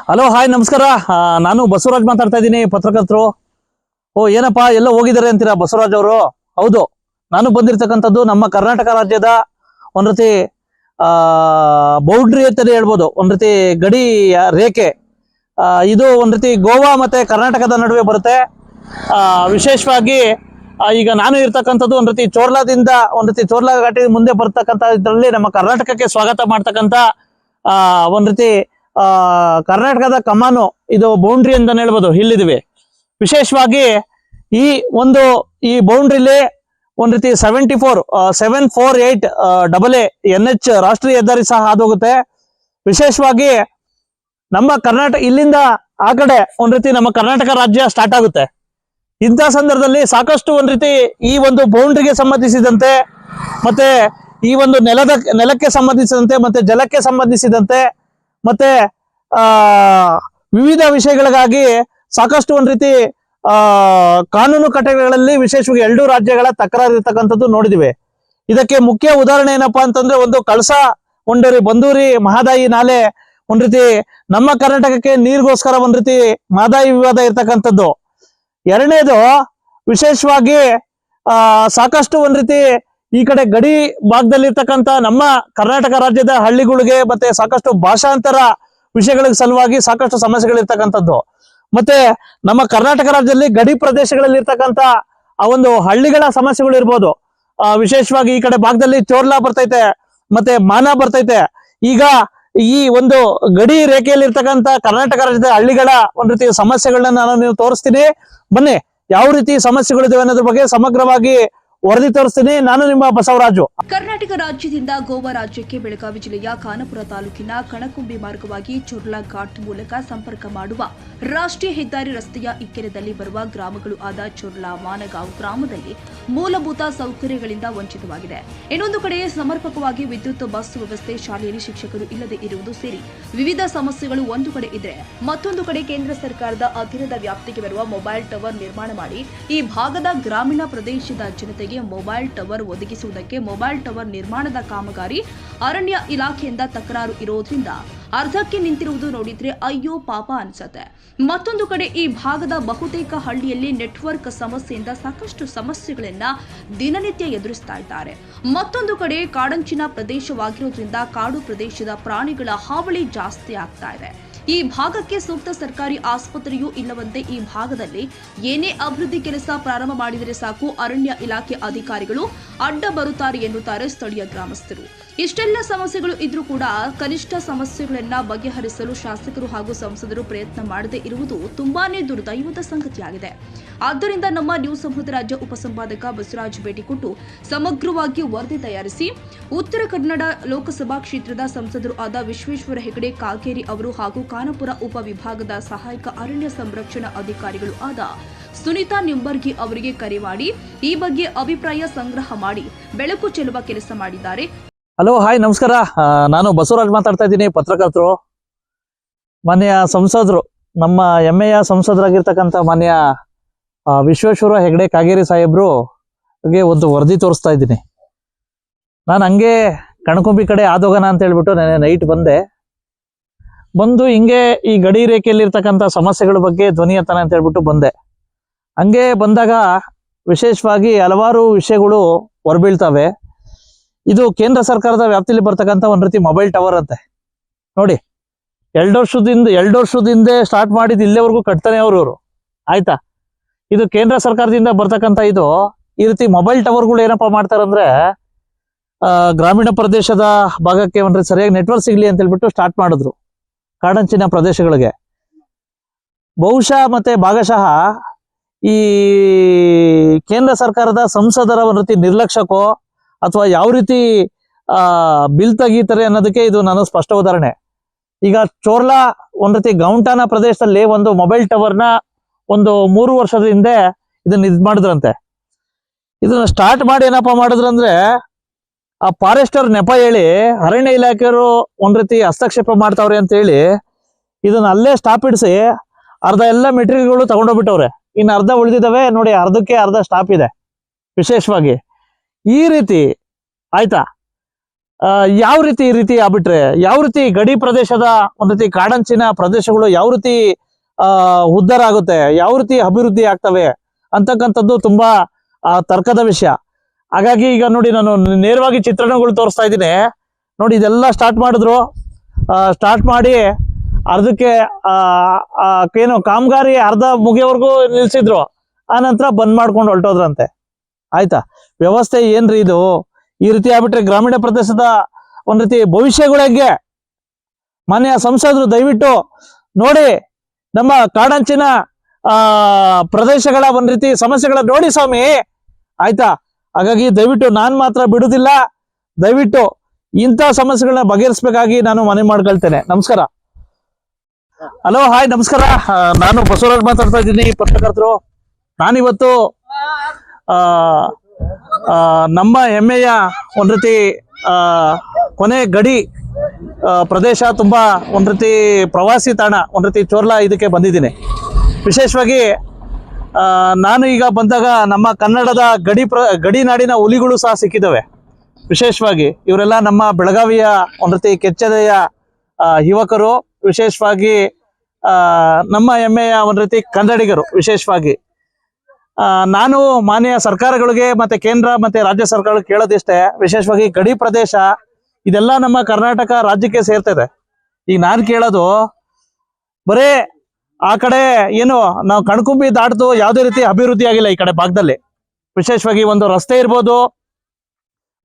Hello hi ನಮಸ್ಕಾರ. ನಾನು ಬಸವರಾಜ್ ಮಾತಾಡ್ತಾ ಇದ್ದೀನಿ, ಪತ್ರಕರ್ತರು. ಏನಪ್ಪಾ ಎಲ್ಲ ಹೋಗಿದ್ದಾರೆ ಅಂತೀರಾ ಬಸವರಾಜ್ ಅವರು? ಹೌದು, ನಾನು ಬಂದಿರ್ತಕ್ಕಂಥದ್ದು ನಮ್ಮ ಕರ್ನಾಟಕ ರಾಜ್ಯದ ಒಂದ್ ರೀತಿ ಬೌಂಡ್ರಿ ಅಂತಾನೆ ಹೇಳ್ಬೋದು, ಒಂದ್ ರೀತಿ ಗಡಿ ರೇಖೆ. ಇದು ಒಂದ್ ರೀತಿ ಗೋವಾ ಮತ್ತೆ ಕರ್ನಾಟಕದ ನಡುವೆ ಬರುತ್ತೆ. ವಿಶೇಷವಾಗಿ ಈಗ ನಾನು ಇರ್ತಕ್ಕಂಥದ್ದು ಒಂದ್ ರೀತಿ ಚೋರ್ಲಾದಿಂದ ಒಂದ್ ರೀತಿ ಚೋರ್ಲಾ ಘಾಟಿ ಮುಂದೆ ಬರ್ತಕ್ಕಂಥ ಇದರಲ್ಲಿ ನಮ್ಮ ಕರ್ನಾಟಕಕ್ಕೆ ಸ್ವಾಗತ ಮಾಡ್ತಕ್ಕಂಥ ಒಂದ್ ರೀತಿ ಕರ್ನಾಟಕದ ಕಮಾನು, ಇದು ಬೌಂಡ್ರಿ ಅಂತಾನೆ ಹೇಳ್ಬೋದು, ಇಲ್ಲಿದ್ವಿ. ವಿಶೇಷವಾಗಿ ಈ ಬೌಂಡ್ರಿಲಿ ಒಂದ್ ರೀತಿ 748AA NH ರಾಷ್ಟ್ರೀಯ ಹೆದ್ದಾರಿ ಸಹ ಹಾದೋಗುತ್ತೆ. ವಿಶೇಷವಾಗಿ ನಮ್ಮ ಕರ್ನಾಟಕ ಇಲ್ಲಿಂದ ಆ ಕಡೆ ಒಂದ್ ರೀತಿ ನಮ್ಮ ಕರ್ನಾಟಕ ರಾಜ್ಯ ಸ್ಟಾರ್ಟ್ ಆಗುತ್ತೆ. ಇಂಥ ಸಂದರ್ಭದಲ್ಲಿ ಸಾಕಷ್ಟು ಒಂದ್ ರೀತಿ ಈ ಒಂದು ಬೌಂಡ್ರಿಗೆ ಸಂಬಂಧಿಸಿದಂತೆ, ಮತ್ತೆ ಈ ಒಂದು ನೆಲಕ್ಕೆ ಸಂಬಂಧಿಸಿದಂತೆ, ಮತ್ತೆ ಜಲಕ್ಕೆ ಸಂಬಂಧಿಸಿದಂತೆ, ಮತ್ತೆ ವಿವಿಧ ವಿಷಯಗಳಿಗಾಗಿ ಸಾಕಷ್ಟು ಒಂದ್ ರೀತಿ ಕಾನೂನು ಕಟ್ಟಳೆಗಳಲ್ಲಿ ವಿಶೇಷವಾಗಿ 2 ರಾಜ್ಯಗಳ ತಕರಾರು ಇರ್ತಕ್ಕಂಥದ್ದು ನೋಡಿದಿವಿ. ಇದಕ್ಕೆ ಮುಖ್ಯ ಉದಾಹರಣೆ ಏನಪ್ಪಾ ಅಂತಂದ್ರೆ, ಒಂದು ಕಳಸಾ ಬಂದೂರಿ ಮಹದಾಯಿ ನಾಲೆ ಒಂದ್ ರೀತಿ ನಮ್ಮ ಕರ್ನಾಟಕಕ್ಕೆ ನೀರಿಗೋಸ್ಕರ ಒಂದ್ ರೀತಿ ಮಹದಾಯಿ ವಿವಾದ ಇರ್ತಕ್ಕಂಥದ್ದು. ಎರಡನೇದು ವಿಶೇಷವಾಗಿ ಸಾಕಷ್ಟು ಒಂದ್ ರೀತಿ ಈ ಕಡೆ ಗಡಿ ಭಾಗದಲ್ಲಿ ಇರ್ತಕ್ಕಂಥ ನಮ್ಮ ಕರ್ನಾಟಕ ರಾಜ್ಯದ ಹಳ್ಳಿಗಳಿಗೆ ಮತ್ತೆ ಸಾಕಷ್ಟು ಭಾಷಾಂತರ ವಿಷಯಗಳಿಗೆ ಸಲುವಾಗಿ ಸಾಕಷ್ಟು ಸಮಸ್ಯೆಗಳಿರ್ತಕ್ಕಂಥದ್ದು. ಮತ್ತೆ ನಮ್ಮ ಕರ್ನಾಟಕ ರಾಜ್ಯದಲ್ಲಿ ಗಡಿ ಪ್ರದೇಶಗಳಲ್ಲಿ ಇರ್ತಕ್ಕಂಥ ಆ ಒಂದು ಹಳ್ಳಿಗಳ ಸಮಸ್ಯೆಗಳು ಇರ್ಬೋದು. ವಿಶೇಷವಾಗಿ ಈ ಕಡೆ ಭಾಗದಲ್ಲಿ ಚೋರ್ಲಾ ಬರ್ತೈತೆ, ಮತ್ತೆ ಮಾನ ಬರ್ತೈತೆ. ಈಗ ಈ ಒಂದು ಗಡಿ ರೇಖೆಯಲ್ಲಿ ಇರ್ತಕ್ಕಂಥ ಕರ್ನಾಟಕ ರಾಜ್ಯದ ಹಳ್ಳಿಗಳ ಒಂದ್ ರೀತಿ ಸಮಸ್ಯೆಗಳನ್ನ ನಾನು ನೀವು ತೋರಿಸ್ತೀನಿ. ಬನ್ನಿ, ಯಾವ ರೀತಿ ಸಮಸ್ಯೆಗಳಿದಾವೆ ಅನ್ನೋದ್ರ ಬಗ್ಗೆ ಸಮಗ್ರವಾಗಿ ವರದಿ ತೋರಿಸ್ತೀನಿ. ನಾನು ನಿಮ್ಮ ಬಸವರಾಜು. ಕರ್ನಾಟಕ ರಾಜ್ಯದಿಂದ ಗೋವಾ ರಾಜ್ಯಕ್ಕೆ ಬೆಳಗಾವಿ ಜಿಲ್ಲೆಯ ಖಾನಾಪುರ ತಾಲೂಕಿನ ಕಣಕುಂಬಿ ಮಾರ್ಗವಾಗಿ ಚೋರ್ಲಾ ಘಾಟ್ ಮೂಲಕ ಸಂಪರ್ಕ ಮಾಡುವ ರಾಷ್ಟ್ರೀಯ ಹೆದ್ದಾರಿ ರಸ್ತೆಯ ಇಕ್ಕೆರೆದಲ್ಲಿ ಬರುವ ಗ್ರಾಮಗಳು ಆದ ಚೋರ್ಲಾ ಮಾನಗಾಂವ್ ಗ್ರಾಮದಲ್ಲಿ ಮೂಲಭೂತ ಸೌಕರ್ಯಗಳಿಂದ ವಂಚಿತವಾಗಿದೆ. ಇನ್ನೊಂದು ಕಡೆ ಸಮರ್ಪಕವಾಗಿ ವಿದ್ಯುತ್, ಬಸ್ ವ್ಯವಸ್ಥೆ, ಶಾಲೆಯಲ್ಲಿ ಶಿಕ್ಷಕರು ಇಲ್ಲದೆ ಇರುವುದು ಸೇರಿ ವಿವಿಧ ಸಮಸ್ಯೆಗಳು ಒಂದು ಕಡೆ ಇದ್ರೆ, ಮತ್ತೊಂದು ಕಡೆ ಕೇಂದ್ರ ಸರ್ಕಾರದ ಅಧೀನದ ವ್ಯಾಪ್ತಿಗೆ ಬರುವ ಮೊಬೈಲ್ ಟವರ್ ನಿರ್ಮಾಣ ಮಾಡಿ ಈ ಭಾಗದ ಗ್ರಾಮೀಣ ಪ್ರದೇಶದ ಜನತೆಗೆ ಮೊಬೈಲ್ ಟವರ್ ಒದಗಿಸುವುದಕ್ಕೆ ಮೊಬೈಲ್ ಟವರ್ ನಿರ್ಮಾಣದ ಕಾಮಗಾರಿ ಅರಣ್ಯ ಇಲಾಖೆಯಿಂದ ತಕರಾರು ಇರೋದ್ರಿಂದ ಅರ್ಧಕ್ಕೆ ನಿಂತಿರುವುದು ನೋಡಿದ್ರೆ ಅಯ್ಯೋ ಪಾಪ ಅನ್ಸತ್ತೆ. ಮತ್ತೊಂದು ಕಡೆ ಈ ಭಾಗದ ಬಹುತೇಕ ಹಳ್ಳಿಯಲ್ಲಿ ನೆಟ್ವರ್ಕ್ ಸಮಸ್ಯೆಯಿಂದ ಸಾಕಷ್ಟು ಸಮಸ್ಯೆಗಳನ್ನ ದಿನನಿತ್ಯ ಎದುರಿಸ್ತಾ ಇದ್ದಾರೆ. ಮತ್ತೊಂದು ಕಡೆ ಕಾಡಂಚಿನ ಪ್ರದೇಶವಾಗಿರೋದ್ರಿಂದ ಕಾಡು ಪ್ರದೇಶದ ಪ್ರಾಣಿಗಳ ಹಾವಳಿ ಜಾಸ್ತಿ ಆಗ್ತಾ ಇದೆ. ಈ ಭಾಗಕ್ಕೆ ಸೂಕ್ತ ಸರ್ಕಾರಿ ಆಸ್ಪತ್ರೆಯೂ ಇಲ್ಲವಂತೆ. ಈ ಭಾಗದಲ್ಲಿ ಏನೇ ಅಭಿವೃದ್ಧಿ ಕೆಲಸ ಪ್ರಾರಂಭ ಮಾಡಿದರೆ ಸಾಕು ಅರಣ್ಯ ಇಲಾಖೆ ಅಧಿಕಾರಿಗಳು ಅಡ್ಡ ಬರುತ್ತಾರೆ ಎನ್ನುತ್ತಾರೆ ಸ್ಥಳೀಯ ಗ್ರಾಮಸ್ಥರು. ಇಷ್ಟೆಲ್ಲ ಸಮಸ್ಯೆಗಳು ಇದ್ರೂ ಕೂಡ ಕನಿಷ್ಠ ಸಮಸ್ಯೆಗಳನ್ನ ಬಗೆಹರಿಸಲು ಶಾಸಕರು ಹಾಗೂ ಸಂಸದರು ಪ್ರಯತ್ನ ಮಾಡದೇ ಇರುವುದು ತುಂಬಾನೇ ದುರ್ದೈವದ ಸಂಗತಿಯಾಗಿದೆ. ಆದ್ದರಿಂದ ನಮ್ಮ ನ್ಯೂಸ್ ಸಮೂಹದ ರಾಜ್ಯ ಉಪಸಂಪಾದಕ ಬಸವರಾಜ್ ಭೇಟಿ ಕೊಟ್ಟು ಸಮಗ್ರವಾಗಿ ವರದಿ ತಯಾರಿಸಿ ಉತ್ತರ ಕನ್ನಡ ಲೋಕಸಭಾ ಕ್ಷೇತ್ರದ ಸಂಸದರು ಆದ ವಿಶ್ವೇಶ್ವರ ಹೆಗಡೆ ಕಾಗೇರಿ ಅವರು ಹಾಗೂ ಖಾನಾಪುರ ಉಪವಿಭಾಗದ ಸಹಾಯಕ ಅರಣ್ಯ ಸಂರಕ್ಷಣಾ ಅಧಿಕಾರಿಗಳು ಆದ ಸುನೀತಾ ನಿಂಬರ್ಗಿ ಅವರಿಗೆ ಕರೆ ಮಾಡಿ ಈ ಬಗ್ಗೆ ಅಭಿಪ್ರಾಯ ಸಂಗ್ರಹ ಮಾಡಿ ಬೆಳಕು ಚೆಲ್ಲುವ ಕೆಲಸ ಮಾಡಿದ್ದಾರೆ. ಹಲೋ ಹಾಯ್ ನಮಸ್ಕಾರ. ನಾನು ಬಸವರಾಜ್ ಮಾತಾಡ್ತಾ ಇದ್ದೀನಿ, ಪತ್ರಕರ್ತರು. ಮಾನ್ಯ ಸಂಸದರು, ನಮ್ಮ ಹೆಮ್ಮೆಯ ಸಂಸದರಾಗಿರ್ತಕ್ಕಂಥ ಮಾನ್ಯ ವಿಶ್ವೇಶ್ವರ ಹೆಗಡೆ ಕಾಗೇರಿ ಸಾಹೇಬ್ರು ಒಂದು ವರದಿ ತೋರಿಸ್ತಾ ಇದ್ದೀನಿ. ನಾನು ಹಂಗೆ ಕಣಕುಂಬಿ ಕಡೆ ಆದೋಗನ ಅಂತ ಹೇಳ್ಬಿಟ್ಟು ನಾನು ನೈಟ್ ಬಂದು ಹಿಂಗೆ ಈ ಗಡಿ ರೇಖೆಯಲ್ಲಿ ಇರ್ತಕ್ಕಂಥ ಸಮಸ್ಯೆಗಳ ಬಗ್ಗೆ ಧ್ವನಿ ಎತ್ತನ ಅಂತ ಹೇಳ್ಬಿಟ್ಟು ಬಂದೆ. ಹಂಗೆ ಬಂದಾಗ ವಿಶೇಷವಾಗಿ ಹಲವಾರು ವಿಷಯಗಳು ಹೊರಬೀಳ್ತವೆ. ಇದು ಕೇಂದ್ರ ಸರ್ಕಾರದ ವ್ಯಾಪ್ತಿಯಲ್ಲಿ ಬರ್ತಕ್ಕಂಥ ಒಂದ್ ರೀತಿ ಮೊಬೈಲ್ ಟವರ್ ಅಂತೆ. ನೋಡಿ, 2 ವರ್ಷದಿಂದ ಸ್ಟಾರ್ಟ್ ಮಾಡಿದ್ ಇಲ್ಲೇವರೆಗೂ ಕಟ್ತಾನೆ ಅವರು. ಆಯ್ತಾ, ಇದು ಕೇಂದ್ರ ಸರ್ಕಾರದಿಂದ ಬರ್ತಕ್ಕಂಥ ಇದು ಈ ರೀತಿ ಮೊಬೈಲ್ ಟವರ್ಗಳು ಏನಪ್ಪಾ ಮಾಡ್ತಾರಂದ್ರೆ, ಗ್ರಾಮೀಣ ಪ್ರದೇಶದ ಭಾಗಕ್ಕೆ ಒಂದ್ ರೀತಿ ಸರಿಯಾಗಿ ನೆಟ್ವರ್ಕ್ ಸಿಗ್ಲಿ ಅಂತ ಹೇಳ್ಬಿಟ್ಟು ಸ್ಟಾರ್ಟ್ ಮಾಡಿದ್ರು ಕಾಡಂಚಿನ ಪ್ರದೇಶಗಳಿಗೆ. ಬಹುಶಃ ಮತ್ತೆ ಭಾಗಶಃ ಈ ಕೇಂದ್ರ ಸರ್ಕಾರದ ಸಂಸದರ ಒಂದ್ ರೀತಿ ನಿರ್ಲಕ್ಷ್ಯಕ್ಕೋ ಅಥವಾ ಯಾವ ರೀತಿ ಬಿಲ್ ತೆಗೀತಾರೆ ಅನ್ನೋದಕ್ಕೆ ಇದು ನಾನು ಸ್ಪಷ್ಟ ಉದಾಹರಣೆ. ಈಗ ಚೋರ್ಲಾ ಒಂದ್ ರೀತಿ ಗೌಂಟಾನ ಪ್ರದೇಶದಲ್ಲಿ ಒಂದು ಮೊಬೈಲ್ ಟವರ್ನ ಒಂದು 3 ವರ್ಷದ ಹಿಂದೆ ಇದನ್ನ ಮಾಡಿದ್ರಂತೆ. ಇದನ್ನ ಸ್ಟಾರ್ಟ್ ಮಾಡಿ ಏನಪ್ಪಾ ಮಾಡಿದ್ರಂದ್ರೆ, ಆ ಫಾರೆಸ್ಟರ್ ನೆಪ ಹೇಳಿ ಅರಣ್ಯ ಇಲಾಖೆಯವರು ಒಂದ್ ರೀತಿ ಹಸ್ತಕ್ಷೇಪ ಮಾಡ್ತಾವ್ರೆ ಅಂತ ಹೇಳಿ ಇದನ್ನ ಅಲ್ಲೇ ಸ್ಟಾಪ್ ಇಡಿಸಿ ಅರ್ಧ ಎಲ್ಲ ಮೆಟೀರಿಯಲ್ಗಳು ತಗೊಂಡೋಗ್ಬಿಟ್ಟವ್ರೆ. ಇನ್ನು ಅರ್ಧ ಉಳಿದಿದ್ದಾವೆ ನೋಡಿ, ಅರ್ಧಕ್ಕೆ ಅರ್ಧ ಸ್ಟಾಪ್ ಇದೆ. ವಿಶೇಷವಾಗಿ ಈ ರೀತಿ ಆಯ್ತಾ, ಯಾವ ರೀತಿ ಈ ರೀತಿ ಆಗ್ಬಿಟ್ರೆ ಯಾವ ರೀತಿ ಗಡಿ ಪ್ರದೇಶದ ಒಂದ್ ರೀತಿ ಕಾಡಂಚಿನ ಪ್ರದೇಶಗಳು ಯಾವ ರೀತಿ ಉದ್ಧಾರ ಆಗುತ್ತೆ, ಯಾವ ರೀತಿ ಅಭಿವೃದ್ಧಿ ಆಗ್ತವೆ ಅಂತಕ್ಕಂಥದ್ದು ತುಂಬಾ ತರ್ಕದ ವಿಷಯ. ಹಾಗಾಗಿ ಈಗ ನೋಡಿ ನಾನು ನೇರವಾಗಿ ಚಿತ್ರಣಗಳು ತೋರಿಸ್ತಾ ಇದ್ದೀನಿ ನೋಡಿ. ಇದೆಲ್ಲ ಸ್ಟಾರ್ಟ್ ಮಾಡಿದ್ರು, ಸ್ಟಾರ್ಟ್ ಮಾಡಿ ಅರ್ಧಕ್ಕೆ ಏನು ಕಾಮಗಾರಿ ಅರ್ಧ ಮುಗಿಯೋವರೆಗೂ ನಿಲ್ಸಿದ್ರು, ಆ ನಂತರ ಬಂದ್ ಮಾಡ್ಕೊಂಡು ಹೊರಟೋದ್ರಂತೆ. ಆಯ್ತಾ, ವ್ಯವಸ್ಥೆ ಏನ್ರಿ ಇದು? ಈ ರೀತಿ ಆಗ್ಬಿಟ್ರೆ ಗ್ರಾಮೀಣ ಪ್ರದೇಶದ ಒಂದ್ ರೀತಿ ಭವಿಷ್ಯಗಳು ಹೆಂಗೆ? ಮಾನ್ಯ ಸಂಸದರು ದಯವಿಟ್ಟು ನೋಡಿ, ನಮ್ಮ ಕಾಡಂಚಿನ ಪ್ರದೇಶಗಳ ಒಂದ್ ರೀತಿ ಸಮಸ್ಯೆಗಳ ನೋಡಿ ಸ್ವಾಮಿ, ಆಯ್ತಾ? ಹಾಗಾಗಿ ದಯವಿಟ್ಟು ನಾನ್ ಮಾತ್ರ ಬಿಡುದಿಲ್ಲ, ದಯವಿಟ್ಟು ಇಂಥ ಸಮಸ್ಯೆಗಳನ್ನ ಬಗೆಹರಿಸಬೇಕಾಗಿ ನಾನು ಮನವಿ ಮಾಡ್ಕೊಳ್ತೇನೆ. ನಮಸ್ಕಾರ. ಹಲೋ, ಹಾಯ್, ನಮಸ್ಕಾರ. ನಾನು ಬಸವರಾಜ್ ಮಾತಾಡ್ತಾ ಇದ್ದೀನಿ, ಪತ್ರಕರ್ತರು. ನಾನಿವತ್ತು ನಮ್ಮ ಹೆಮ್ಮೆಯ ಒಂದ್ ರೀತಿ ಕೊನೆ ಗಡಿ ಪ್ರದೇಶ, ತುಂಬಾ ಒಂದ್ ರೀತಿ ಪ್ರವಾಸಿ ತಾಣ, ಒಂದ್ ರೀತಿ ಚೋರ್ಲಾ ಇದಕ್ಕೆ ಬಂದಿದ್ದೀನಿ. ವಿಶೇಷವಾಗಿ ನಾನು ಈಗ ಬಂದಾಗ ನಮ್ಮ ಕನ್ನಡದ ಗಡಿ ನಾಡಿನ ಹುಲಿಗಳು ಸಹ ಸಿಕ್ಕಿದ್ದಾವೆ. ವಿಶೇಷವಾಗಿ ಇವರೆಲ್ಲ ನಮ್ಮ ಬೆಳಗಾವಿಯ ಒಂದ್ ರೀತಿ ಕೆಚ್ಚೆದೆಯ ಯುವಕರು, ವಿಶೇಷವಾಗಿ ನಮ್ಮ ಹೆಮ್ಮೆಯ ಒಂದ್ ರೀತಿ ಕನ್ನಡಿಗರು. ವಿಶೇಷವಾಗಿ ನಾನು ಮಾನ್ಯ ಸರ್ಕಾರಗಳಿಗೆ ಮತ್ತೆ ಕೇಂದ್ರ ಮತ್ತೆ ರಾಜ್ಯ ಸರ್ಕಾರಗಳಿಗೆ ಕೇಳೋದಿಷ್ಟೇ, ವಿಶೇಷವಾಗಿ ಗಡಿ ಪ್ರದೇಶ ಇದೆಲ್ಲ ನಮ್ಮ ಕರ್ನಾಟಕ ರಾಜ್ಯಕ್ಕೆ ಸೇರ್ತದೆ. ಈಗ ನಾನು ಕೇಳೋದು ಬರೇ ಆ ಕಡೆ ಏನು ನಾವು ಕಣ್ಕುಂಬಿ ದಾಟ್ದು ಯಾವುದೇ ರೀತಿ ಅಭಿವೃದ್ಧಿ ಆಗಿಲ್ಲ ಈ ಕಡೆ ಭಾಗದಲ್ಲಿ. ವಿಶೇಷವಾಗಿ ಒಂದು ರಸ್ತೆ ಇರ್ಬೋದು,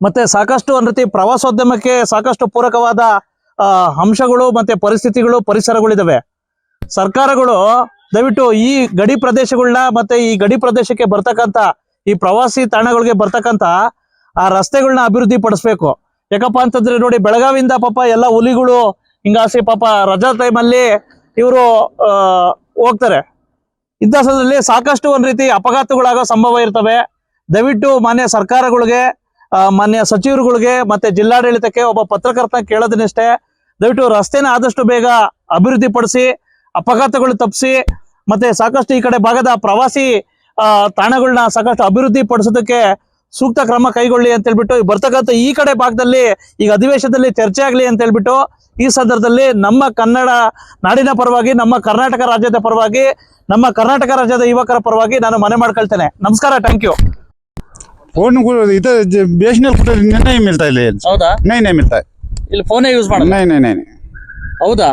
ಮತ್ತೆ ಸಾಕಷ್ಟು ಒಂದ್ ರೀತಿ ಪ್ರವಾಸೋದ್ಯಮಕ್ಕೆ ಸಾಕಷ್ಟು ಪೂರಕವಾದ ಅಂಶಗಳು ಮತ್ತೆ ಪರಿಸ್ಥಿತಿಗಳು, ಪರಿಸರಗಳಿದಾವೆ. ಸರ್ಕಾರಗಳು ದಯವಿಟ್ಟು ಈ ಗಡಿ ಪ್ರದೇಶಗಳನ್ನ ಮತ್ತೆ ಈ ಗಡಿ ಪ್ರದೇಶಕ್ಕೆ ಬರ್ತಕ್ಕಂಥ ಈ ಪ್ರವಾಸಿ ತಾಣಗಳಿಗೆ ಬರ್ತಕ್ಕಂಥ ಆ ರಸ್ತೆಗಳನ್ನ ಅಭಿವೃದ್ಧಿ ಪಡಿಸ್ಬೇಕು. ಯಾಕಪ್ಪ ಅಂತಂದ್ರೆ ನೋಡಿ, ಬೆಳಗಾವಿಯಿಂದ ಪಾಪ ಎಲ್ಲ ಹುಲಿಗಳು ಹಿಂಗಾಸಿ ಪಾಪ ರಜಾ ಟೈಮಲ್ಲಿ ಇವರು ಹೋಗ್ತಾರೆ. ಇಂಥ ಸಮಯದಲ್ಲಿ ಸಾಕಷ್ಟು ಒಂದ್ ರೀತಿ ಅಪಘಾತಗಳಾಗೋ ಸಂಭವ ಇರ್ತವೆ. ದಯವಿಟ್ಟು ಮಾನ್ಯ ಸರ್ಕಾರಗಳಿಗೆ, ಮಾನ್ಯ ಸಚಿವರುಗಳಿಗೆ ಮತ್ತೆ ಜಿಲ್ಲಾಡಳಿತಕ್ಕೆ ಒಬ್ಬ ಪತ್ರಕರ್ತ ಕೇಳೋದನ್ನಿಷ್ಟೇ, ದಯವಿಟ್ಟು ರಸ್ತೆನ ಆದಷ್ಟು ಬೇಗ ಅಭಿವೃದ್ಧಿ ಪಡಿಸಿ, ಅಪಘಾತಗಳು ತಪ್ಪಿಸಿ, ಮತ್ತೆ ಸಾಕಷ್ಟು ಈ ಕಡೆ ಭಾಗದ ಪ್ರವಾಸಿ ತಾಣಗಳನ್ನ ಸಾಕಷ್ಟು ಅಭಿವೃದ್ಧಿ ಪಡಿಸೋದಕ್ಕೆ ಸೂಕ್ತ ಕ್ರಮ ಕೈಗೊಳ್ಳಿ ಅಂತ ಹೇಳ್ಬಿಟ್ಟು ಬರ್ತಕ್ಕಂಥ ಈ ಕಡೆ ಭಾಗದಲ್ಲಿ ಈಗ ಅಧಿವೇಶನದಲ್ಲಿ ಚರ್ಚೆ ಆಗ್ಲಿ ಅಂತ ಹೇಳ್ಬಿಟ್ಟು ಈ ಸಂದರ್ಭದಲ್ಲಿ ನಮ್ಮ ಕನ್ನಡ ನಾಡಿನ ಪರವಾಗಿ, ನಮ್ಮ ಕರ್ನಾಟಕ ರಾಜ್ಯದ ಪರವಾಗಿ, ನಮ್ಮ ಕರ್ನಾಟಕ ರಾಜ್ಯದ ಯುವಕರ ಪರವಾಗಿ ನಾನು ಮನೆ ಮಾಡ್ಕೊಳ್ತೇನೆ. ನಮಸ್ಕಾರ, ಥ್ಯಾಂಕ್ ಯು. फोन इधर बीएसएनएल नहीं मिलता है। ಹೌದಾ? नहीं मिलता है। ಇಲ್ಲಿ ಫೋನೇ ಯೂಸ್ ಮಾಡೋದು? नहीं। ಹೌದಾ?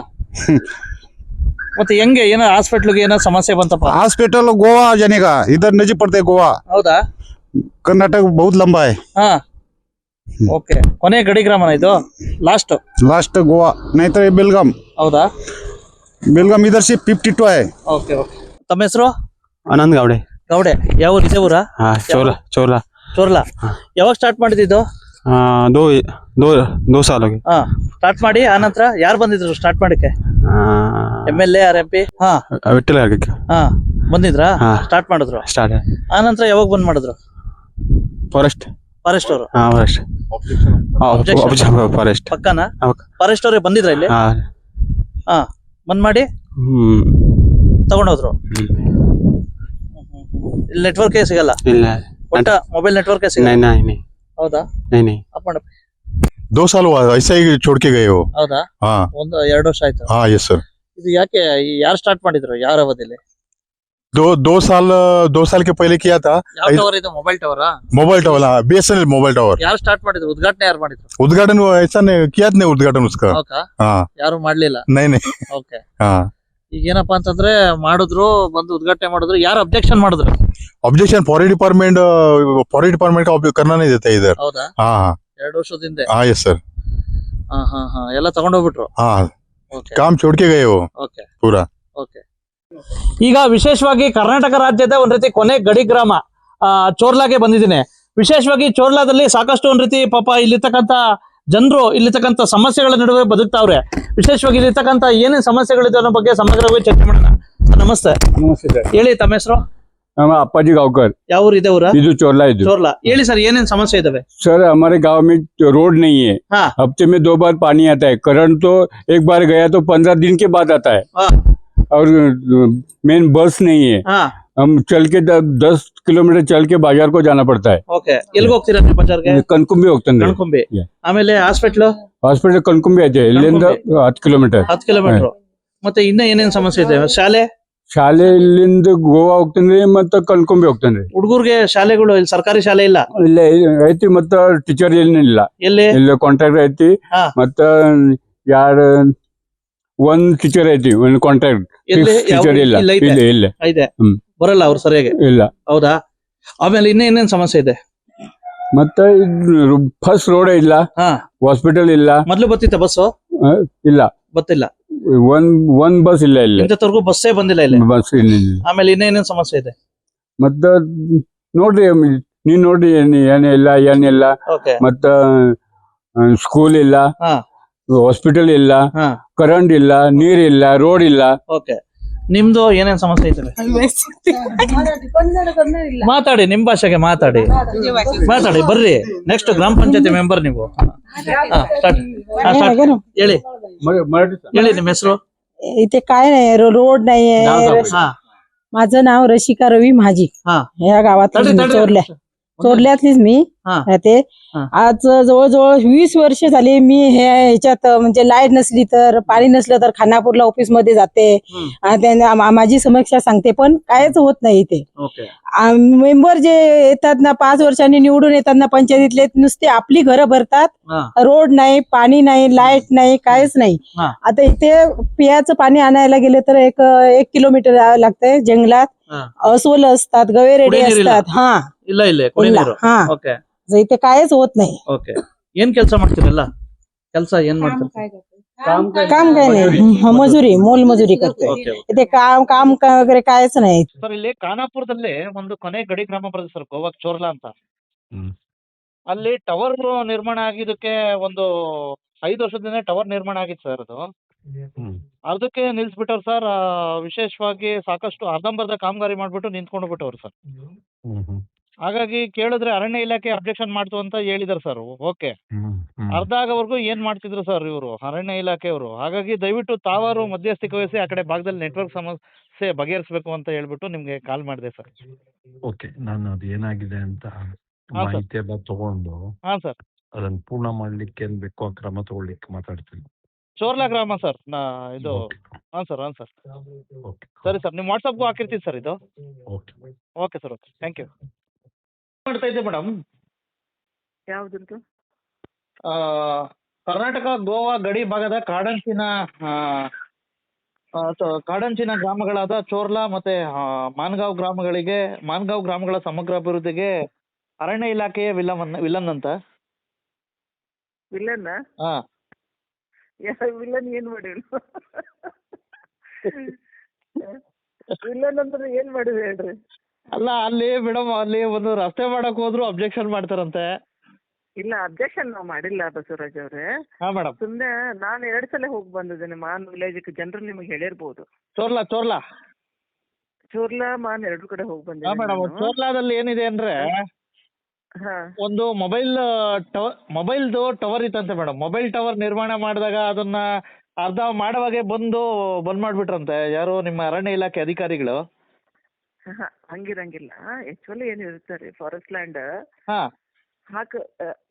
ಮತ್ತೆ ಹೆಂಗೆ, ಏನೋ ಹಾಸ್ಪಿಟ್ಲ್ಗೆ ಏನೋ ಸಮಸ್ಯೆ ಬಂತಪ್ಪ? हॉस्पिटल गोवा जाने का, इधर नजदीक पड़ता है गोवा। ಹೌದಾ? कर्नाटक बहुत लंबा है। ಹಾ, ಓಕೆ. ಕೊನೆ ಗಡಿ ಗ್ರಾಮನ ಇದು? ಲಾಸ್ಟ್ गोवा, नहीं तो बेलगाम। ಹೌದಾ? बेलगाम इधर से 52 है। ಓಕೆ. ತಮ್ಮ ಹೆಸರು? ಆನಂದ್ ಗೌಡೆ. ಗೌಡೆ. ಯಾವ ಊರು? ಇದೇ ಊರಾ? ಚೋರ್ಲಾ. ಯಾವಾಗ ಸ್ಟಾರ್ಟ್ ಮಾಡಿದ್ದು? दो साल हो गए। ಹಾ, ಸ್ಟಾರ್ಟ್ ಮಾಡಿ ಆ ನಂತರ ಯಾರು ಬಂದಿದ್ರು ಸ್ಟಾರ್ಟ್ ಮಾಡಕ್ಕೆ? MLA or MP? ಹಾ, ವಿಠಲ್ ಹಾ, ಬಂದಿದ್ರಾ? ಹಾ. ಸ್ಟಾರ್ಟ್ ಮಾಡಿದ್ರು. ಸ್ಟಾರ್ಟ್ ಆ ನಂತರ ಯಾವಾಗ ಬಂದ್ ಮಾಡಿದ್ರು? ಫಾರೆಸ್ಟ್ ಅವರು ಫಾರೆಸ್ಟ್ ಪಕ್ಕನಾ? ಫಾರೆಸ್ಟ್ ಅವರೇ ಬಂದಿದ್ರ ಇಲ್ಲಿ? ಹಾ, ಬಂದ್ ಮಾಡಿ ತಗೊಂಡೋದ್ರು. ಇಲ್ಲಿ ನೆಟ್ವರ್ಕೇ ಸಿಗಲ್ಲ? ಇಲ್ಲ, ಒಟ್ಟ ಮೊಬೈಲ್ ನೆಟ್ವರ್ಕೇ ಸಿಗಲ್ಲ? नहीं। ಹೌದಾ? नहीं। ಅಪ್ ಮಾಡು. 2 साल हुआ ऐसा ही छोड़ के गए हो। ಹೌದಾ? हाँ 2 ವರ್ಷ ಆಯ್ತು. हाँ, यस सर। ಇದು ಯಾಕೆ, ಯಾರು ಸ್ಟಾರ್ಟ್ ಮಾಡಿದ್ರು, ಯಾರ ಅವಧಿಯಲ್ಲಿ? 2 साल के पहले किया था। ಯಾವ ಟವರ್ ಇದು? ಮೊಬೈಲ್ ಟವರಾ? Mobile tower, BSNL mobile tower. ಯಾರು ಸ್ಟಾರ್ಟ್ ಮಾಡಿದ್ರು? ಉದ್ಘಾಟನೆ ಯಾರು ಮಾಡಿದ್ರು? उद्घाटन ऐसा नहीं किया नहीं, उद्घाटन उसका। ಹೌದಾ? हाँ ಯಾರು ಮಾಡ್ಲಿಲ್ಲ? नहीं। ಓಕೆ. हाँ, ಈಗ ಏನಪ್ಪಾ ಅಂತಂದ್ರೆ ಮಾಡಿದ್ರು, ಬಂದು ಉದ್ಘಾಟನೆ ಮಾಡಿದ್ರು, ಯಾರು ಅಬ್ಜೆಕ್ಷನ್ ಮಾಡಿದ್ರು? ऑब्जेक्शन फॉरेस्ट डिपार्टमेंट का ऑब्जेक्ट करना नहीं देता इधर। ಹೌದಾ? हाँ 2 ವರ್ಷದಿಂದ? हाँ, यस सर। ಹಾ, ಎಲ್ಲ ತಗೊಂಡೋಗ್ಬಿಟ್ರು? हाँ, ಓಕೆ. काम छोड़ के गए हो ಓಕೆ. पूरा। ಓಕೆ. ಈಗ ವಿಶೇಷವಾಗಿ ಕರ್ನಾಟಕ ರಾಜ್ಯದ ಒಂದ್ ರೀತಿ ಕೊನೆ ಗಡಿ ಗ್ರಾಮ ಚೋರ್ಲಾಗೆ ಬಂದಿದ್ದೀನಿ. ವಿಶೇಷವಾಗಿ ಚೋರ್ಲಾದಲ್ಲಿ ಸಾಕಷ್ಟು ಒಂದ್ ರೀತಿ ಪಾಪ ಇಲ್ಲಿರ್ತಕ್ಕಂಥ ಜನರು ಇಲ್ಲಿರ್ತಕ್ಕಂಥ ಸಮಸ್ಯೆಗಳ ನಡುವೆ ಬದುಕ್ತಾವ್ರೆ. ವಿಶೇಷವಾಗಿ ಇಲ್ಲಿರ್ತಕ್ಕಂಥ ಏನೇನ್ ಸಮಸ್ಯೆಗಳಿದೆ ಅನ್ನೋ ಬಗ್ಗೆ ಸಮಗ್ರವಾಗಿ ಚರ್ಚೆ ಮಾಡೋಣ. ನಮಸ್ತೆ. ಹೇಳಿ, ತಮ್ಮ ಹೆಸರು? हम अप्पाजी गांवकर। ಯಾವ ಊರು? ಇದೆ ಊರ? ಇದು चोरला है। ಚೋರ್ಲಾ. ಹೇಳಿ ಸರ್, ಏನೇನ್ ಸಮಸ್ಯೆ ಇದಾವೆ? सर हमारे गांव में रोड नहीं है। हाँ। हफ्ते में 2 बार पानी आता है। करंट तो एक बार गया तो 15 दिन के बाद आता है। हाँ। और मेन बस नहीं है। हाँ। हम चल के 10 किलोमीटर चल के बाजार को जाना पड़ता है ಓಕೆ ಎಲ್ಲಿಗೆ ಹೋಗ್ತೀರಾ ನೀವು ಬಜಾರ್ಗೆ? कनकुंबी ಹೋಗ್ತಂದ್ರೆ ಕಣ್ಕುಂಬಿ. Yeah. ಆಮೇಲೆ ಹಾಸ್ಪಿಟ್ಲ್ ಹಾಸ್ಪಿಟಲ್ ಕನಕುಂಬಿ ಐತೆ ಇಲ್ಲಿಂದ 10 ಕಿಲೋಮೀಟರ್ 10 ಕಿಲೋಮೀಟರ್. ಮತ್ತೆ ಇನ್ನ ಏನೇನ್ ಸಮಸ್ಯೆ ಇದೆ? ಶಾಲೆ ಶಾಲೆ ಇಲ್ಲಿಂದ ಗೋವಾ ಹೋಗ್ತೇನ್ರಿ ಮತ್ತೆ ಕನಕುಂಬಿ ಹೋಗ್ತೇನ್ರಿ. ಹುಡುಗರ್ಗೆ ಶಾಲೆಗಳು ಇಲ್ಲಿ ಸರ್ಕಾರಿ ಶಾಲೆ ಇಲ್ಲ. ಇಲ್ಲೇ ಐತಿ ಮತ್ತ ಟೀಚರ್ ಏನಿಲ್ಲ, ಎಲ್ಲಿ? ಇಲ್ಲ ಕಾಂಟ್ರಾಕ್ಟ್ ಐತಿ ಹಾ. ಮತ್ತ ಯಾರು ಒಂದ್ ಟೀಚರ್ ಐತಿ, ಒಂದ್ ಕಾಂಟ್ರಾಕ್ಟ್ ಎಲ್ಲಿ? ಟೀಚರ್ ಇಲ್ಲ. ಇಲ್ಲ ಐತೆ? ಇಲ್ಲ ಇಲ್ಲ ಇದೆ. ಹ್ಮ್. ಬರಲ್ಲ ಅವ್ರು ಸರಿಯಾಗಿ. ಇಲ್ಲ. ಹೌದಾ? ಆಮೇಲೆ ಇನ್ನ ಏನೇನ್ ಸಮಸ್ಯೆ ಇದೆ? ಮತ್ತೆ ಫಸ್ಟ್ ರೋಡ್ ಇಲ್ಲ, ಹಾ. ಹಾಸ್ಪಿಟಲ್ ಇಲ್ಲ. ಮೊದ್ಲು ಬತ್ತಿತ್ತ ಬಸ್ಸು? ಇಲ್ಲ, ಬತ್ತಿಲ್ಲ. ಒಂದ್ ಬಸ್ ಇಲ್ಲ ಇಲ್ಲಿ. ಇಂಥವ್ರಿಗೂ ಬಸ್ಸೇ ಬಂದಿಲ್ಲ ಇಲ್ಲಿ. ಬಸ್ ಇಲ್ಲ. ಆಮೇಲೆ ಇನ್ನ ಏನೇನ್ ಸಮಸ್ಯೆ ಇದೆ? ಮತ್ತ ನೋಡ್ರಿ ನೀವ್ ನೋಡ್ರಿ ಏನಿಲ್ಲ ಓಕೆ. ಮತ್ತ ಸ್ಕೂಲ್ ಇಲ್ಲ, ಹಾ. ಹಾಸ್ಪಿಟಲ್ ಇಲ್ಲ, ಹಾ. ಕರೆಂಟ್ ಇಲ್ಲ, ನೀರ್ ಇಲ್ಲ, ರೋಡ್ ಇಲ್ಲ. ಓಕೆ. ನಿಮ್ದು ಏನೇನ್ ಸಮಸ್ಯೆ ಐತೆ? ಮಾತಾಡಿ, ನಿಮ್ ಭಾಷೆಗೆ ಮಾತಾಡಿ. ಮಾತಾಡಿ, ಬರ್ರಿ. ನೆಕ್ಸ್ಟ್ ಗ್ರಾಮ ಪಂಚಾಯತಿ ಮೆಂಬರ್ ನೀವು. ಹಾ, start. ಹಾ, start. ಹೇಳಿ ಹೇಳಿ ನಿಮ್ಮ ಹೆಸರು? इथे काय नाही रोड नाहीये. हा. माझं नाव रशिका रवी महाजी. हा. या गावातली चोरल्यातलीच मी हा. राहते. हा. आज जवळजवळ 20 वर्ष झाली मी ह्याच्यात म्हणजे लाईट नसली तर, पाणी नसलं तर खानापूरला ऑफिस मध्ये जाते. माझी समस्या सांगते, पण कायच होत नाही इथे. ओके. मेंबर जे येतात ना 5 वर्षांनी निवडून येतात ना पंचायतीतले, नुसते आपली घरं भरतात. हा. रोड नाही, पाणी नाही, लाईट नाही, काहीच नाही. हा. आता इथे पियाचं पाणी आणायला गेले तर एक किलोमीटर जावं लागतंय जंगलात. हा. अस्वल असतात, गवेरेडे कुडी ನೀರಿಲ್ಲ? असतात. हा. ಇಲ್ಲ ಇಲ್ಲ ಕುಡಿ ಇಲ್ಲ. ನೀರು. ಹಾ. ಓಕೆ. इथे कायच होत नाही. ಓಕೆ. ಏನ್ ಕೆಲಸ ಮಾಡ್ತೀರಲ್ಲ? ಕೆಲಸ ಏನ್ ಮಾಡ್ತೀರ? काम काय नाही, मजुरी, मोल मजुरी करतोय. ಓಕೆ. इथे काम वगैरे कायच नाही. ಸರ್, ಇಲ್ಲಿ ಖಾನಾಪುರದಲ್ಲಿ ಒಂದು ಕೊನೆ ಗಡಿ ಗ್ರಾಮ ಬರುತ್ತೆ ಸರ್, ಗೋವಾಕ್ ಚೋರ್ಲಾ ಅಂತ. ಅಲ್ಲಿ ಟವರ್ ನಿರ್ಮಾಣ ಆಗಿದ್ದಕ್ಕೆ ಒಂದು 5 ವರ್ಷದಿಂದ ಟವರ್ ನಿರ್ಮಾಣ ಆಗಿತ್ತು ಸರ್. ಅದು ಅರ್ಧಕ್ಕೆ ನಿಲ್ಸ್ಬಿಟ್ಟವ್ರು ಸರ್. ವಿಶೇಷವಾಗಿ ಸಾಕಷ್ಟು ಅರ್ಧಂಬರ್ಧ ಕಾಮಗಾರಿ ಮಾಡ್ಬಿಟ್ಟು ನಿಂತ್ಕೊಂಡು ಬಿಟ್ಟವ್ರು ಸರ್. ಹಾಗಾಗಿ ಕೇಳಿದ್ರೆ ಅರಣ್ಯ ಇಲಾಖೆ ಅಬ್ಜೆಕ್ಷನ್ ಮಾಡ್ತು ಅಂತ ಹೇಳಿದಾರೆ ಸರ್. ಓಕೆ. ಅರ್ಧ ಆಗೋವರೆಗೂ ಏನ್ ಮಾಡ್ತಿದ್ರು ಸರ್ ಇವರು ಅರಣ್ಯ ಇಲಾಖೆಯವರು. ಹಾಗಾಗಿ ದಯವಿಟ್ಟು ತಾವಾರು ಮಧ್ಯಸ್ಥಿಕೆ ವಹಿಸಿ ಆ ಕಡೆ ಭಾಗದಲ್ಲಿ ನೆಟ್ವರ್ಕ್ ಸಮಸ್ಯೆ ಬಗೆಹರಿಸಬೇಕು ಅಂತ ಹೇಳ್ಬಿಟ್ಟು ನಿಮ್ಗೆ ಕಾಲ್ ಮಾಡಿದೆ ಸರ್. ಓಕೆ, ನಾನು ಅದು ಏನಾಗಿದೆ ಅಂತ ಹಾ ಸರ್. ಮಾಹಿತಿ ಎಲ್ಲ ತಗೊಂಡು ಹಾ ಸರ್. ಅದನ್ನ ಪೂರ್ಣ ಮಾಡ್ಲಿಕ್ಕೆ ಏನ್ ಬೇಕೋ ಆ ಕ್ರಮ ತಗೊಳ್ಳಿಕ್ಕೆ ಮಾತಾಡ್ತೀನಿ. ಚೋರ್ಲಾ ಗ್ರಾಮ ಸರ್. ಇದು ಓಕೆ ಹಾ ಸರ್. ಹಾ ಸರ್. ಓಕೆ ಸರಿ ಸರ್, ನಿಮ್ಮ ವಾಟ್ಸಪ್ಗೂ ಹಾಕಿರ್ತೀವಿ ಸರ್ ಇದು. Okay. Okay sir. Okay, thank you. ಮಾಡ್ತಾ ಇದ್ದೆ ಮೇಡಮ್. ಯಾವ್ದಂತ? ಕರ್ನಾಟಕ ಗೋವಾ ಗಡಿ ಭಾಗದ ಕಾಡಂಚಿನ ಗ್ರಾಮಗಳಾದ ಚೋರ್ಲಾ ಮತ್ತೆ ಮಾನ್ಗಾಂವ್ ಗ್ರಾಮಗಳ ಸಮಗ್ರ ಅಭಿವೃದ್ಧಿಗೆ ಅರಣ್ಯ ಇಲಾಖೆಯ ವಿಲನ್ ಅಂತ. ವಿಲನ್? ಹಾ. ವಿಲನ್ ಏನ್ ಮಾಡಿಲ್ಲ. ವಿಲನ್ ಅಂದ್ರೆ ಏನ್ ಮಾಡಿದೆ ಹೇಳ್ರಿ? ಅಲ್ಲ, ಅಲ್ಲಿ ಮೇಡಮ್ ಅಲ್ಲಿ ಒಂದು ರಸ್ತೆ ಮಾಡಕ್ ಹೋದ್ರು ಅಬ್ಜೆಕ್ಷನ್ ಮಾಡ್ತಾರಂತೆ. ಇಲ್ಲ, ಅಬ್ಜೆಕ್ಷನ್ ನಾವು ಮಾಡಿಲ್ಲ ಬಸವರಾಜ್ ಅವ್ರೆ. ಹಾ ಮೇಡಮ್. ಸುಮ್ನೆ ನಾನು 2 ಸಲ ಹೋಗಿ ಬಂದಿದ್ದೇನೆ ಮಾನ್ ವಿಲೇಜ್. ಜನರು ನಿಮಗೆ ಹೇಳಿರ್ಬೋದು. ಚೋರ್ಲಾ ಚೋರ್ಲಾ ಮಾನ್ 2 ಕಡೆ ಹೋಗಿ ಹಾ ಬಂದಿದ್ದೇನೆ ಮೇಡಮ್. ನಾನು. ಚೋರ್ಲಾದಲ್ಲಿ ಏನಿದೆ ಅಂದ್ರೆ ಹಾ. ಒಂದು ಮೊಬೈಲ್ದು ಟವರ್ ಇತ್ತಂತೆ ಮೇಡಮ್. ಮೊಬೈಲ್ ಟವರ್ ನಿರ್ಮಾಣ ಮಾಡಿದಾಗ ಅದನ್ನ ಅರ್ಧ ಮಾಡುವಾಗೆ ಬಂದ್ ಮಾಡ್ಬಿಟ್ರಂತೆ ಯಾರು ನಿಮ್ಮ ಅರಣ್ಯ ಇಲಾಖೆ ಅಧಿಕಾರಿಗಳು. ಹಂಗಿರಂಗಿಲ್ಲ. ಆಕ್ಚುಲಿ ಏನಿರ್ತಾರೆ ಫಾರೆಸ್ಟ್ ಲ್ಯಾಂಡ್ ಹಾ.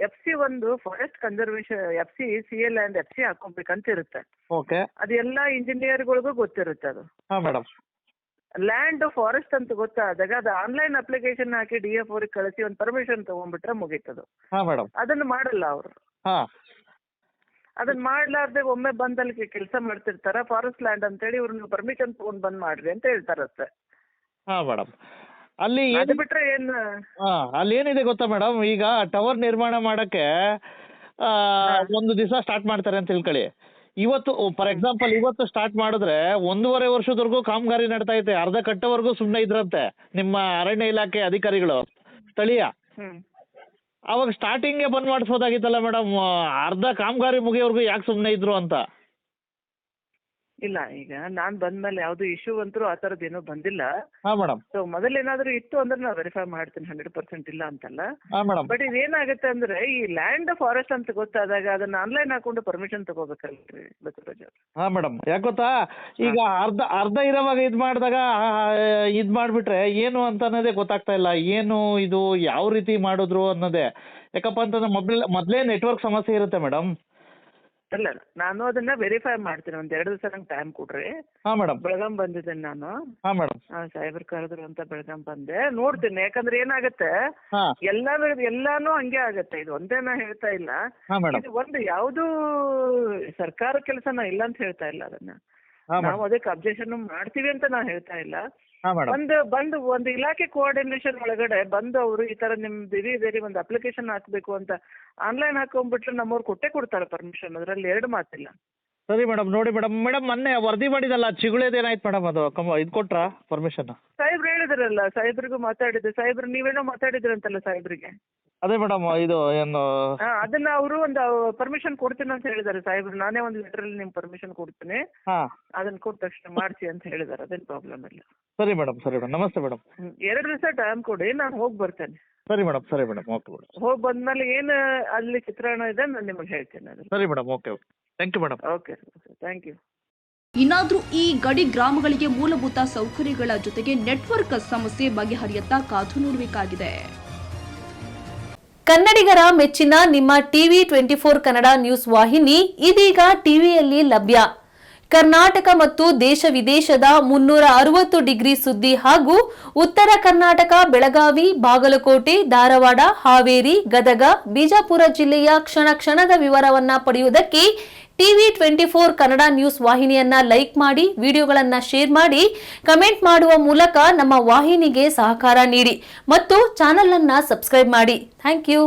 FC ಒಂದು forest conservation FC CA land FC ಹಾಕೊಬೇಕಂತ ಇರುತ್ತೆ. ಓಕೆ. ಅದು ಎಲ್ಲಾ ಇಂಜಿನಿಯರ್ಗಳಿಗೂ ಗೊತ್ತಿರುತ್ತೆ ಅದು. ಹಾ ಮೇಡಮ್. ಲ್ಯಾಂಡ್ ಫಾರೆಸ್ಟ್ ಅಂತ ಗೊತ್ತಾದಾಗ ಅದು ಆನ್ಲೈನ್ ಅಪ್ಲಿಕೇಶನ್ ಹಾಕಿ DF ಅವ್ರಿಗೆ ಕಳಿಸಿ ಒಂದು ಪರ್ಮಿಷನ್ ತಗೊಂಡ್ಬಿಟ್ರೆ ಮುಗೀತದು. ಹಾ ಮೇಡಮ್. ಅದನ್ನ ಮಾಡಲ್ಲ ಅವರು. ಹಾ. ಅದನ್ನ ಮಾಡ್ಲಾರ್ದೆ ಒಮ್ಮೆ ಬಂದಲ್ಲಿ ಕೆಲಸ ಮಾಡ್ತಿರ್ತಾರ. ಫಾರೆಸ್ಟ್ ಲ್ಯಾಂಡ್ ಅಂತೇಳಿ ಇವ್ರು ನೀವು ಪರ್ಮಿಷನ್ ತಗೊಂಡ್ ಬಂದ್ ಮಾಡ್ರಿ ಅಂತ ಹೇಳ್ತಾರತ್ತೆ. ಹಾ ಮೇಡಮ್. ಅಲ್ಲಿ ಅದು ಬಿಟ್ರೆ ಏನ್? ಅಲ್ಲಿ ಏನಿದೆ ಗೊತ್ತಾ ಮೇಡಮ್, ಈಗ ಟವರ್ ನಿರ್ಮಾಣ ಮಾಡಕ್ಕೆ ಒಂದು ದಿವಸ ಸ್ಟಾರ್ಟ್ ಮಾಡ್ತಾರೆ ಅಂತ ತಿಳ್ಕೊಳ್ಳಿ. ಇವತ್ತು ಫಾರ್ ಎಕ್ಸಾಂಪಲ್ ಇವತ್ತು ಸ್ಟಾರ್ಟ್ ಮಾಡಿದ್ರೆ 1.5 ವರ್ಷದವರೆಗೂ ಕಾಮಗಾರಿ ನಡ್ತಾ ಐತೆ. ಅರ್ಧ ಕಟ್ಟೋವರೆಗೂ ಸುಮ್ಮನೆ ಇದ್ರಂತೆ ನಿಮ್ಮ ಅರಣ್ಯ ಇಲಾಖೆ ಅಧಿಕಾರಿಗಳು ಸ್ಥಳೀಯ. ಅವಾಗ ಸ್ಟಾರ್ಟಿಂಗ್ಗೆ ಬಂದ್ ಮಾಡಿಸ್ಬೋದಾಗಿತ್ತಲ್ಲ ಮೇಡಮ್. ಅರ್ಧ ಕಾಮಗಾರಿ ಮುಗಿಯೋವರೆಗೂ ಯಾಕೆ ಸುಮ್ಮನೆ ಇದ್ರು ಅಂತ. ಇಲ್ಲ ಈಗ ನಾನ್ ಬಂದ್ಮೇಲೆ ಯಾವ್ದು ಇಶ್ಯೂ ಅಂತೂ ಆ ಥರದ್ದು ಏನೂ ಬಂದಿಲ್ಲ. ಹಾ ಮೇಡಮ್. ಸೊ ಮೊದಲೇನಾದ್ರೂ ಇತ್ತು ಅಂದ್ರೆ ನಾ ವೆರಿಫೈ ಮಾಡ್ತೀನಿ, 100% ಇಲ್ಲ ಅಂತಲ್ಲ. ಹಾ ಮೇಡಮ್. ಬಟ್ ಇದೇನಾಗುತ್ತೆ ಅಂದ್ರೆ ಈ ಲ್ಯಾಂಡ್ ಫಾರೆಸ್ಟ್ ಅಂತ ಗೊತ್ತಾದಾಗ ಅದನ್ನ ಆನ್ಲೈನ್ ಹಾಕೊಂಡು ಪರ್ಮಿಷನ್ ತಗೋಬೇಕಲ್ರಿ ಬಸವರಾಜ್ ಅವ್ರು. ಹಾ ಮೇಡಮ್, ಯಾಕೆ ಗೊತ್ತಾ, ಈಗ ಅರ್ಧ ಇರೋವಾಗ ಇದ್ ಮಾಡಿದಾಗ ಇದ್ ಮಾಡ್ಬಿಟ್ರೆ ಏನು ಅಂತ ಅನ್ನೋದೇ ಗೊತ್ತಾಗ್ತಾ ಇಲ್ಲ, ಏನು ಇದು ಯಾವ ರೀತಿ ಮಾಡಿದ್ರು ಅನ್ನೋದೇ. ಯಾಕಪ್ಪ ಅಂತಂದ್ರೆ ಮೊದ್ಲೇ ನೆಟ್ವರ್ಕ್ ಸಮಸ್ಯೆ ಇರುತ್ತೆ ಮೇಡಮ್. ಅಲ್ಲ ನಾನು ಅದನ್ನ ವೆರಿಫೈ ಮಾಡ್ತೀನಿ, 2 ದಿವಸ ನಂಗೆ ಟೈಮ್ ಕೊಡ್ರಿ. ಹಾ ಮೇಡಮ್. ಬೆಳಗಾಂ ಬಂದಿದ್ದೇನೆ ನಾನು. ಹಾ ಮೇಡಮ್. ಸಾಹೇಬ್ರು ಕರೆದ್ರು ಅಂತ ಬೆಳಗಾಂ ಬಂದೆ, ನೋಡ್ತೀನಿ. ಯಾಕಂದ್ರೆ ಏನಾಗತ್ತೆ, ಹಾ ಎಲ್ಲಾನು ಹಂಗೆ ಆಗತ್ತೆ. ಇದು ಒಂದೇ ನಾ ಹೇಳ್ತಾ ಇಲ್ಲ. ಹಾ ಮೇಡಮ್. ಇದು ಒಂದು ಯಾವ್ದು ಸರ್ಕಾರ ಕೆಲಸನ ಇಲ್ಲ ಅಂತ ಹೇಳ್ತಾ ಇಲ್ಲ. ಅದನ್ನ ಹಾ ನಾವು ಮೇಡಮ್. ಅದಕ್ಕೆ ಅಬ್ಜೆಕ್ಷನ್ ಮಾಡ್ತೀವಿ ಅಂತ ನಾ ಹೇಳ್ತಾ ಇಲ್ಲ. ಹಾ ಮೇಡಮ್. ಒಂದು ಇಲಾಖೆ ಕೋಆರ್ಡಿನೇಷನ್ ಒಳಗಡೆ ಬಂದು ಅವರು ಈ ತರ ನಿಮ್ದು ಇದೇರಿ ಒಂದು ಅಪ್ಲಿಕೇಶನ್ ಹಾಕ್ಬೇಕು ಅಂತ ಆನ್ಲೈನ್ ಹಾಕೊಂಡ್ಬಿಟ್ರೆ ನಮ್ಮವ್ರು ಕೊಡ್ತಾರೆ ಪರ್ಮಿಷನ್. ಅದರಲ್ಲಿ 2 ಮಾತಿಲ್ಲ. ಸರಿ ಮೇಡಮ್, ನೋಡಿ ಮೇಡಮ್ ಮೊನ್ನೆ ವರದಿ ಮಾಡಿದಲ್ಲ ಚಿಗುಳೇದೇನಾಯ್ತು ಮೇಡಮ್, ಅದು ಇದು ಕೊಟ್ರಾ ಪರ್ಮಿಷನ್? ಸಾಹೇಬ್ರು ಹೇಳಿದ್ರಲ್ಲ, ಸಾಹೇಬ್ರಿಗೂ ಮಾತಾಡಿದ್ದೆ. ಸಾಹೇಬ್ರು ನೀವೇನೋ ಮಾತಾಡಿದ್ರಂತಲ್ಲ ಸಾಹೇಬ್ರಿಗೆ. ಅದೇ ಮೇಡಮ್, ಇದು ಏನು ಅದನ್ನ ಅವರು ಒಂದು ಪರ್ಮಿಷನ್ ಕೊಡ್ತೀನಿ ಅಂತ ಹೇಳಿದಾರೆ ಸಾಹೇಬ್ರು. ನಾನೇ ಒಂದು ಲೆಟರಲ್ಲಿ ನಿಮ್ಗೆ ಪರ್ಮಿಷನ್ ಕೊಡ್ತೀನಿ, ಹಾ ಅದನ್ನ ಕೊಟ್ಟ ತಕ್ಷಣ ಮಾಡಿಸಿ ಅಂತ ಹೇಳಿದಾರೆ. ಅದೇನು ಪ್ರಾಬ್ಲಮ್ ಇಲ್ಲ. ಸರಿ ಮೇಡಮ್. ನಮಸ್ತೆ ಮೇಡಮ್. 2 ದಿವಸ ಟೈಮ್ ಕೊಡಿ, ನಾನು ಹೋಗಿ ಬರ್ತೇನೆ. ಸರಿ ಮೇಡಮ್. Okay madam. ಹೋಗಿ ಬಂದ್ಮೇಲೆ ಏನು ಅಲ್ಲಿ ಚಿತ್ರಣ ಇದೆ ನಾನು ನಿಮಗೆ ಹೇಳ್ತೇನೆ. ಅದು ಸರಿ madam. Okay. Thank you madam. Okay, thank you. ಇನ್ನಾದ್ರೂ ಈ ಗಡಿ ಗ್ರಾಮಗಳಿಗೆ ಮೂಲಭೂತ ಸೌಕರ್ಯಗಳ ಜೊತೆಗೆ ನೆಟ್ವರ್ಕ್ ಸಮಸ್ಯೆ ಬಗೆಹರಿಯತ್ತಾ ಕಾದು ನೋಡಬೇಕಾಗಿದೆ. ಕನ್ನಡಿಗರ ಮೆಚ್ಚಿನ ನಿಮ್ಮ ಟಿವಿ 24 ಕನ್ನಡ ನ್ಯೂಸ್ ವಾಹಿನಿ ಇದೀಗ ಟಿವಿಯಲ್ಲಿ ಲಭ್ಯ. ಕರ್ನಾಟಕ ಮತ್ತು ದೇಶ ವಿದೇಶದ 360 ಡಿಗ್ರಿ ಸುದ್ದಿ ಹಾಗೂ ಉತ್ತರ ಕರ್ನಾಟಕ, ಬೆಳಗಾವಿ, ಬಾಗಲಕೋಟೆ, ಧಾರವಾಡ, ಹಾವೇರಿ, ಗದಗ, ಬಿಜಾಪುರ ಜಿಲ್ಲೆಯ ಕ್ಷಣ ಕ್ಷಣದ ವಿವರವನ್ನ ಪಡೆಯುವುದಕ್ಕೆ ಟಿವಿ 24 ಕನ್ನಡ ನ್ಯೂಸ್ ವಾಹಿನಿಯನ್ನ ಲೈಕ್ ಮಾಡಿ, ವಿಡಿಯೋಗಳನ್ನ ಶೇರ್ ಮಾಡಿ, ಕಮೆಂಟ್ ಮಾಡುವ ಮೂಲಕ ನಮ್ಮ ವಾಹಿನಿಗೆ ಸಹಕಾರ ನೀಡಿ ಮತ್ತು ಚಾನೆಲ್ ಅನ್ನ ಸಬ್ಸ್ಕ್ರೈಬ್ ಮಾಡಿ. Thank you.